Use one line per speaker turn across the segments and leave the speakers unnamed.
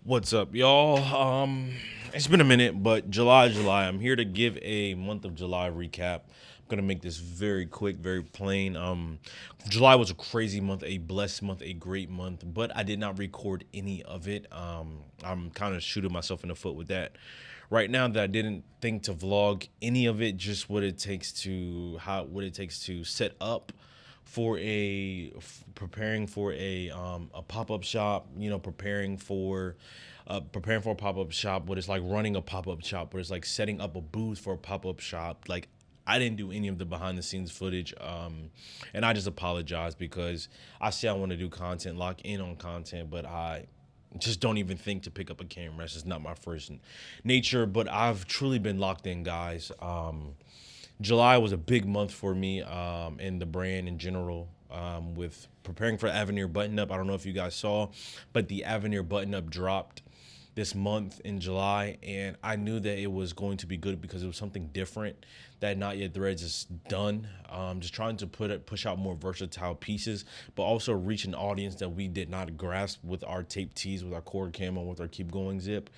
What's up, y'all? It's been a minute, but July. I'm here to give a month of July recap. I'm gonna make this very quick, very plain. July was a crazy month, a blessed month, a great month, but I did not record any of it. I'm kind of shooting myself in the foot with that right now that I didn't think to vlog any of it. Just what it takes to set up for preparing for a pop-up shop, preparing for a pop-up shop, what it's like running a pop-up shop, what it's like setting up a booth for a pop-up shop. Like, I didn't do any of the behind the scenes footage, and I just apologize because I say I want to do content, lock in on content, but I just don't even think to pick up a camera. It's just not my first nature, but I've truly been locked in, guys. July was a big month for me, in the brand in general, with preparing for Avenir Button Up. I don't know if you guys saw, but the Avenir Button Up dropped this month in July, and I knew that it was going to be good because it was something different that Not Yet Threads has done. Just trying to push out more versatile pieces, but also reach an audience that we did not grasp with our tape tees, with our cord camo, with our keep going zip.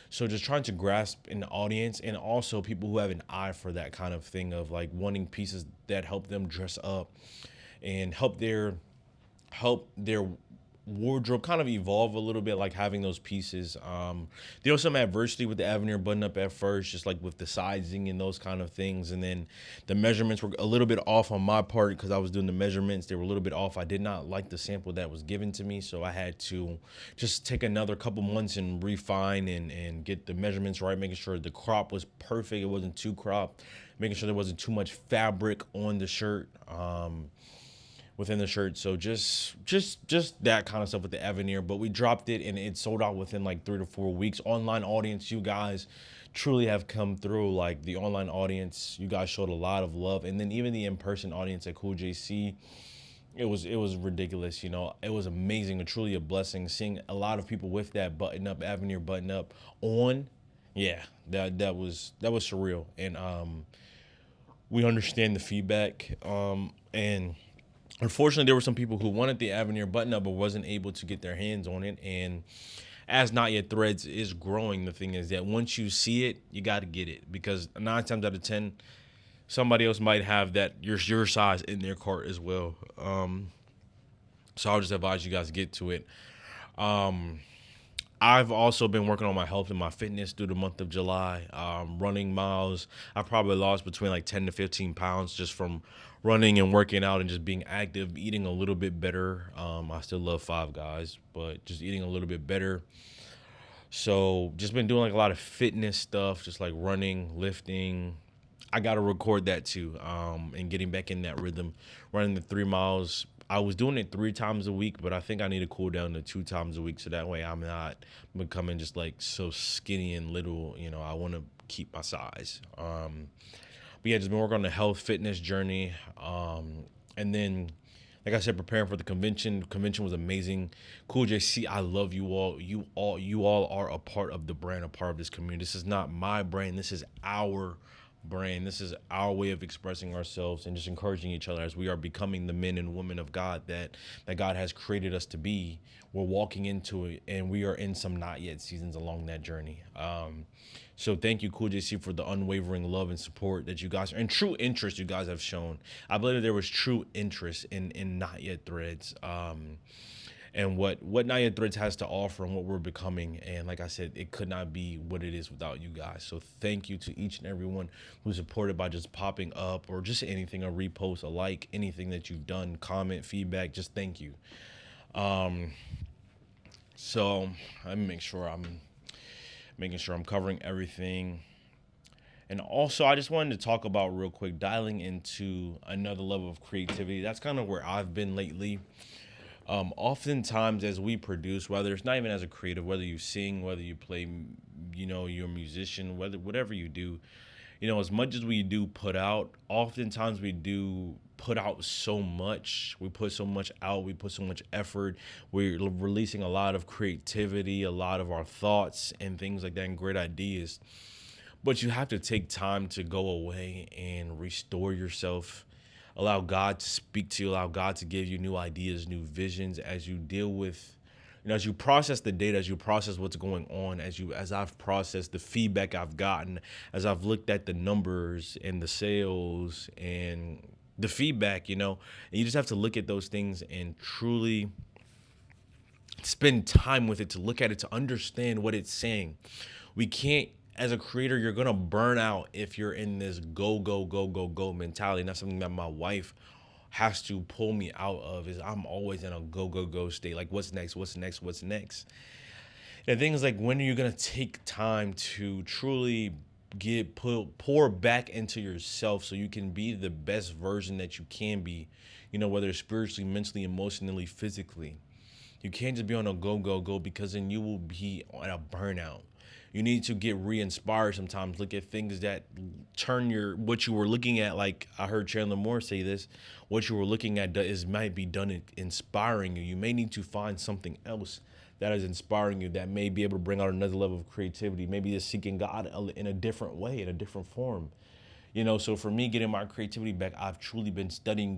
So just trying to grasp an audience, and also people who have an eye for that kind of thing, of like wanting pieces that help them dress up and help their wardrobe kind of evolve a little bit, like having those pieces. There was some adversity with the Avenir Button Up at first, just like with the sizing and those kind of things, and then the measurements were a little bit off on my part because I was doing the measurements. They were a little bit off. I did not like the sample that was given to me, so I had to just take another couple months and refine and get the measurements right, making sure the crop was perfect, it wasn't too cropped, making sure there wasn't too much fabric on the shirt, within the shirt. So just that kind of stuff with the Avenir. But we dropped it and it sold out within like 3 to 4 weeks. Online audience, you guys truly have come through. Like, the online audience, you guys showed a lot of love, and then even the in-person audience at Cool JC, it was ridiculous. It was amazing and truly a blessing seeing a lot of people with that button up, Avenir Button Up on. Yeah, that was surreal, and we understand the feedback, and unfortunately, there were some people who wanted the Avenir Button Up but wasn't able to get their hands on it. And as Not Yet Threads is growing, the thing is that once you see it, you got to get it, because 9 times out of 10, somebody else might have that your size in their cart as well. So I'll just advise you guys to get to it. I've also been working on my health and my fitness through the month of July. Running miles, I probably lost between like 10 to 15 pounds just from running and working out and just being active, eating a little bit better. I still love Five Guys, but just eating a little bit better. So just been doing like a lot of fitness stuff, just like running, lifting. I got to record that too, and getting back in that rhythm, running the 3 miles. I was doing it 3 times a week, but I think I need to cool down to 2 times a week, so that way I'm not becoming just like so skinny and little. I want to keep my size. But yeah, just been working on the health fitness journey. And then, like I said, preparing for the convention. Convention was amazing. Cool JC, I love you all. You all are a part of the brand, a part of this community. This is not my brand. This is our brand. This is our way of expressing ourselves and just encouraging each other as we are becoming the men and women of God that God has created us to be. We're walking into it, and we are in some not yet seasons along that journey. So thank you, Cool JC, for the unwavering love and support that you guys, and true interest you guys have shown. I believe that there was true interest in Not Yet Threads. And what Not Yet Threads has to offer and what we're becoming. And like I said, it could not be what it is without you guys. So thank you to each and everyone who's supported by just popping up or just anything, a repost, a like, anything that you've done, comment, feedback, just thank you. So let me make sure I'm covering everything. And also, I just wanted to talk about real quick, dialing into another level of creativity. That's kind of where I've been lately. Oftentimes as we produce, whether it's not even as a creative, whether you sing, whether you play, you're a musician, whatever you do, as much as we do put out, oftentimes we do put out so much. We put so much out. We put so much effort. We're releasing a lot of creativity, a lot of our thoughts and things like that, and great ideas. But you have to take time to go away and restore yourself. Allow God to speak to you. Allow God to give you new ideas, new visions as you deal with as you process the data, as you process what's going on, as I've processed the feedback I've gotten, as I've looked at the numbers and the sales and the feedback, and you just have to look at those things and truly spend time with it, to look at it, to understand what it's saying. We can't, as a creator, you're gonna burn out if you're in this go go go go go mentality. And that's something that my wife has to pull me out of. Is I'm always in a go go go state. Like, what's next? What's next? What's next? And things like, when are you gonna take time to truly pour back into yourself so you can be the best version that you can be, whether it's spiritually, mentally, emotionally, physically. You can't just be on a go, go, go, because then you will be on a burnout. You need to get re-inspired sometimes. Look at things that turn what you were looking at. Like I heard Chandler Moore say this, what you were looking at might be done inspiring you. You may need to find something else that is inspiring you, that may be able to bring out another level of creativity. Maybe just seeking God in a different way, in a different form. So for me, getting my creativity back, I've truly been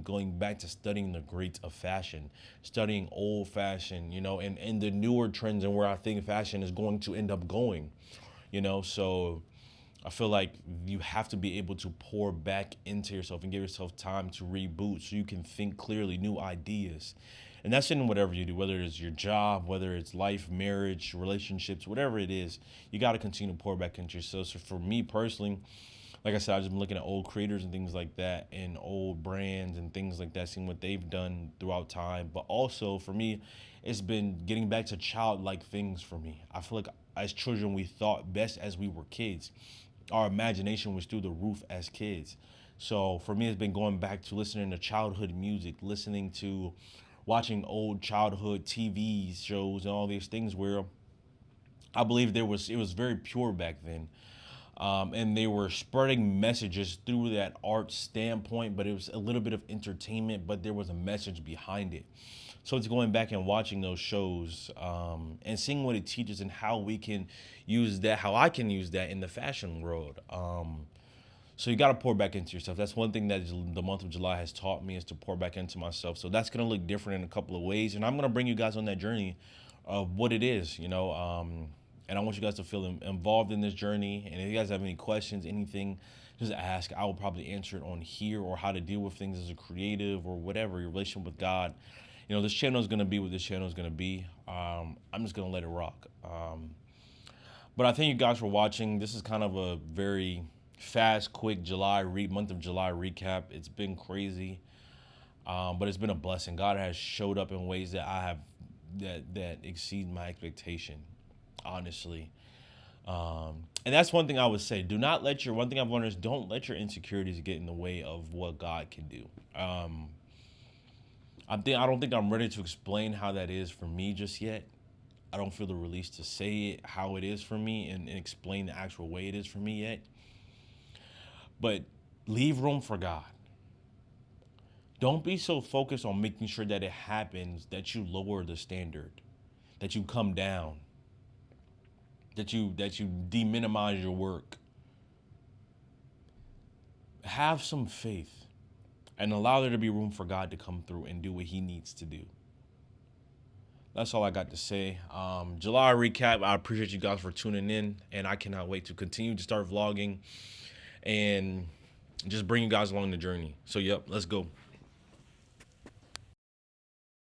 going back to studying the greats of fashion, studying old fashion, and the newer trends, and where I think fashion is going to end up going, So I feel like you have to be able to pour back into yourself and give yourself time to reboot so you can think clearly, new ideas. And that's in whatever you do, whether it's your job, whether it's life, marriage, relationships, whatever it is, you got to continue to pour back into yourself. So for me personally, like I said, I've just been looking at old creators and things like that, and old brands and things like that, seeing what they've done throughout time. But also for me, it's been getting back to childlike things for me. I feel like as children, we thought best as we were kids. Our imagination was through the roof as kids. So for me, it's been going back to listening to childhood music, listening to watching old childhood TV shows and all these things where I believe it was very pure back then. And they were spreading messages through that art standpoint, but it was a little bit of entertainment, but there was a message behind it. So it's going back and watching those shows, and seeing what it teaches and how we can use that, how I can use that in the fashion world. So you got to pour back into yourself. That's one thing that the month of July has taught me, is to pour back into myself. So that's going to look different in a couple of ways. And I'm going to bring you guys on that journey of what it is, and I want you guys to feel involved in this journey. And if you guys have any questions, anything, just ask. I will probably answer it on here, or how to deal with things as a creative, or whatever, your relationship with God. This channel is going to be what this channel is going to be. I'm just going to let it rock. But I thank you guys for watching. This is kind of a very fast, quick month of July recap. It's been crazy, but it's been a blessing. God has showed up in ways that exceed my expectation, honestly. And that's one thing I would say. One thing I've learned is, don't let your insecurities get in the way of what God can do. I don't think I'm ready to explain how that is for me just yet. I don't feel the release to say it how it is for me, and explain the actual way it is for me yet. But leave room for God. Don't be so focused on making sure that it happens that you lower the standard, that you come down, that you deminimize your work. Have some faith and allow there to be room for God to come through and do what he needs to do. That's all I got to say. July recap. I appreciate you guys for tuning in, and I cannot wait to continue to start vlogging and just bring you guys along the journey. So, yep, let's go.